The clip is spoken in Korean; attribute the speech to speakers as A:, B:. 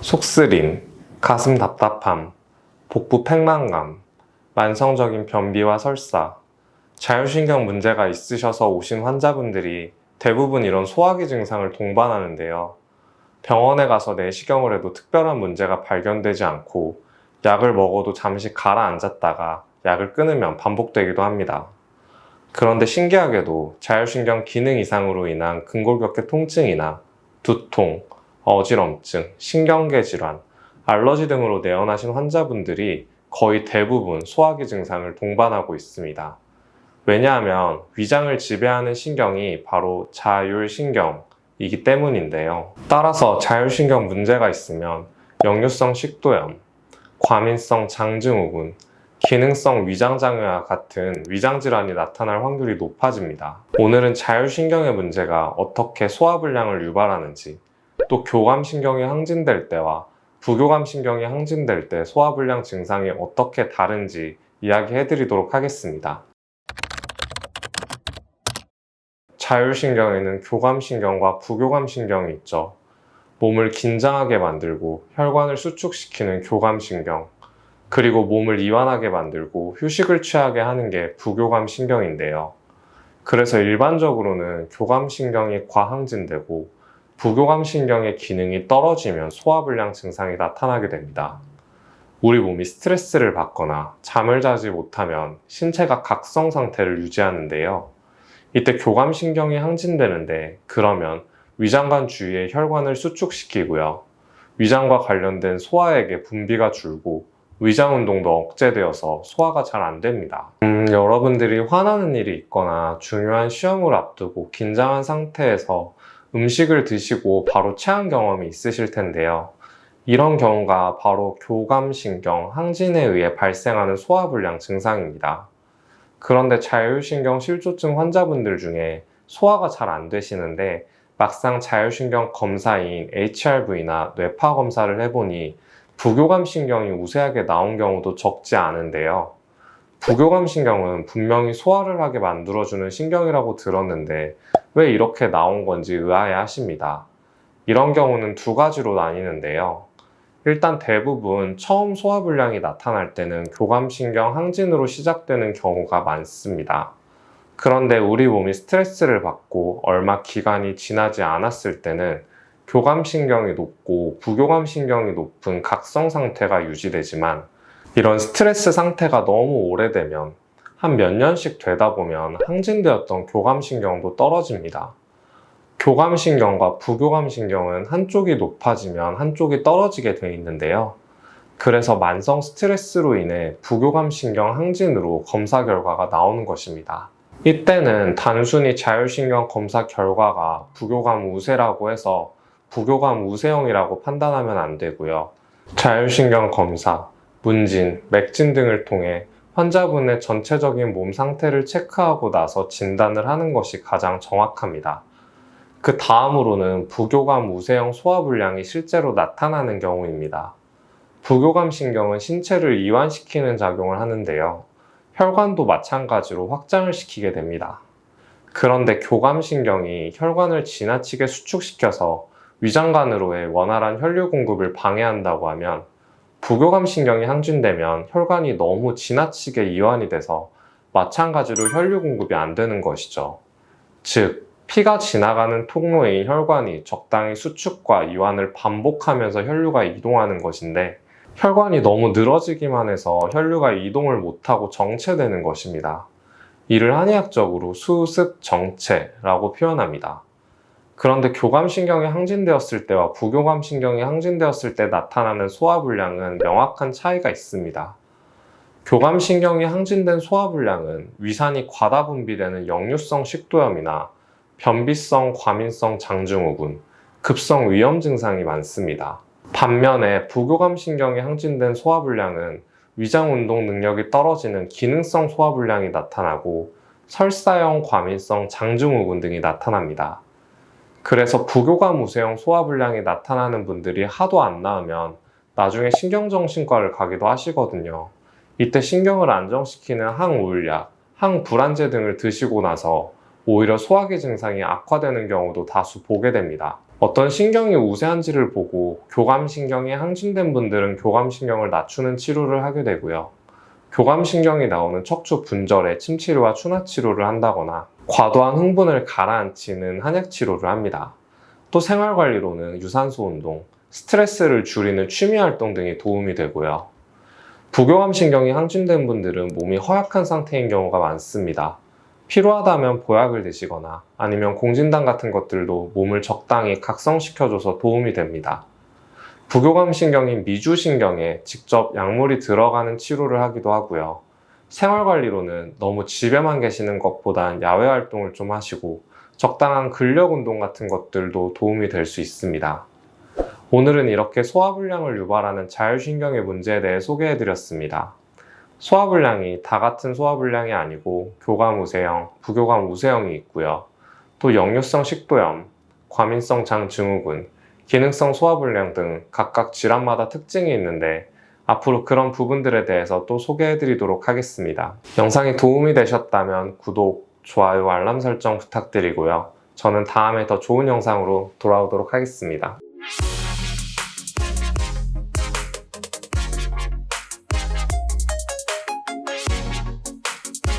A: 속쓰림, 가슴 답답함, 복부 팽만감, 만성적인 변비와 설사, 자율신경 문제가 있으셔서 오신 환자분들이 대부분 이런 소화기 증상을 동반하는데요. 병원에 가서 내시경을 해도 특별한 문제가 발견되지 않고 약을 먹어도 잠시 가라앉았다가 약을 끊으면 반복되기도 합니다. 그런데 신기하게도 자율신경 기능 이상으로 인한 근골격계 통증이나 두통, 어지럼증, 신경계 질환, 알러지 등으로 내원하신 환자분들이 거의 대부분 소화기 증상을 동반하고 있습니다. 왜냐하면 위장을 지배하는 신경이 바로 자율신경이기 때문인데요. 따라서 자율신경 문제가 있으면 역류성 식도염, 과민성 장증후군, 기능성 위장장애와 같은 위장질환이 나타날 확률이 높아집니다. 오늘은 자율신경의 문제가 어떻게 소화불량을 유발하는지, 또 교감신경이 항진될 때와 부교감신경이 항진될 때 소화불량 증상이 어떻게 다른지 이야기해드리도록 하겠습니다. 자율신경에는 교감신경과 부교감신경이 있죠. 몸을 긴장하게 만들고 혈관을 수축시키는 교감신경, 그리고 몸을 이완하게 만들고 휴식을 취하게 하는 게 부교감신경인데요. 그래서 일반적으로는 교감신경이 과항진되고 부교감신경의 기능이 떨어지면 소화불량 증상이 나타나게 됩니다. 우리 몸이 스트레스를 받거나 잠을 자지 못하면 신체가 각성 상태를 유지하는데요. 이때 교감신경이 항진되는데 그러면 위장관 주위의 혈관을 수축시키고요. 위장과 관련된 소화액의 분비가 줄고 위장 운동도 억제되어서 소화가 잘 안 됩니다. 여러분들이 화나는 일이 있거나 중요한 시험을 앞두고 긴장한 상태에서 음식을 드시고 바로 체한 경험이 있으실 텐데요. 이런 경우가 바로 교감신경 항진에 의해 발생하는 소화불량 증상입니다. 그런데 자율신경 실조증 환자분들 중에 소화가 잘 안 되시는데 막상 자율신경 검사인 HRV나 뇌파 검사를 해보니 부교감신경이 우세하게 나온 경우도 적지 않은데요. 부교감신경은 분명히 소화를 하게 만들어주는 신경이라고 들었는데 왜 이렇게 나온 건지 의아해 하십니다. 이런 경우는 두 가지로 나뉘는데요. 일단 대부분 처음 소화불량이 나타날 때는 교감신경 항진으로 시작되는 경우가 많습니다. 그런데 우리 몸이 스트레스를 받고 얼마 기간이 지나지 않았을 때는 교감신경이 높고 부교감신경이 높은 각성 상태가 유지되지만 이런 스트레스 상태가 너무 오래되면 한 몇 년씩 되다 보면 항진되었던 교감신경도 떨어집니다. 교감신경과 부교감신경은 한쪽이 높아지면 한쪽이 떨어지게 되어 있는데요. 그래서 만성 스트레스로 인해 부교감신경 항진으로 검사 결과가 나오는 것입니다. 이때는 단순히 자율신경 검사 결과가 부교감 우세라고 해서 부교감 우세형이라고 판단하면 안 되고요. 자율신경 검사, 문진, 맥진 등을 통해 환자분의 전체적인 몸 상태를 체크하고 나서 진단을 하는 것이 가장 정확합니다. 그 다음으로는 부교감 우세형 소화불량이 실제로 나타나는 경우입니다. 부교감신경은 신체를 이완시키는 작용을 하는데요. 혈관도 마찬가지로 확장을 시키게 됩니다. 그런데 교감신경이 혈관을 지나치게 수축시켜서 위장관으로의 원활한 혈류 공급을 방해한다고 하면 부교감신경이 항진되면 혈관이 너무 지나치게 이완이 돼서 마찬가지로 혈류 공급이 안 되는 것이죠. 즉, 피가 지나가는 통로인 혈관이 적당히 수축과 이완을 반복하면서 혈류가 이동하는 것인데 혈관이 너무 늘어지기만 해서 혈류가 이동을 못하고 정체되는 것입니다. 이를 한의학적으로 수습정체라고 표현합니다. 그런데 교감신경이 항진되었을 때와 부교감신경이 항진되었을 때 나타나는 소화불량은 명확한 차이가 있습니다. 교감신경이 항진된 소화불량은 위산이 과다 분비되는 역류성 식도염이나 변비성 과민성 장증후군, 급성 위염 증상이 많습니다. 반면에 부교감신경이 항진된 소화불량은 위장 운동 능력이 떨어지는 기능성 소화불량이 나타나고 설사형 과민성 장증후군 등이 나타납니다. 그래서 부교감 우세형 소화불량이 나타나는 분들이 하도 안 나으면 나중에 신경정신과를 가기도 하시거든요. 이때 신경을 안정시키는 항우울약, 항불안제 등을 드시고 나서 오히려 소화기 증상이 악화되는 경우도 다수 보게 됩니다. 어떤 신경이 우세한지를 보고 교감신경이 항진된 분들은 교감신경을 낮추는 치료를 하게 되고요. 교감신경이 나오는 척추 분절에 침치료와 추나치료를 한다거나 과도한 흥분을 가라앉히는 한약치료를 합니다. 또 생활관리로는 유산소 운동, 스트레스를 줄이는 취미활동 등이 도움이 되고요. 부교감신경이 항진된 분들은 몸이 허약한 상태인 경우가 많습니다. 필요하다면 보약을 드시거나 아니면 공진단 같은 것들도 몸을 적당히 각성시켜줘서 도움이 됩니다. 부교감신경인 미주신경에 직접 약물이 들어가는 치료를 하기도 하고요. 생활관리로는 너무 집에만 계시는 것보단 야외 활동을 좀 하시고 적당한 근력 운동 같은 것들도 도움이 될 수 있습니다. 오늘은 이렇게 소화불량을 유발하는 자율신경의 문제에 대해 소개해드렸습니다. 소화불량이 다 같은 소화불량이 아니고 교감우세형, 부교감우세형이 있고요. 또 역류성 식도염, 과민성 장증후군, 기능성 소화불량 등 각각 질환마다 특징이 있는데 앞으로 그런 부분들에 대해서 또 소개해드리도록 하겠습니다. 영상이 도움이 되셨다면 구독, 좋아요, 알람 설정 부탁드리고요. 저는 다음에 더 좋은 영상으로 돌아오도록 하겠습니다.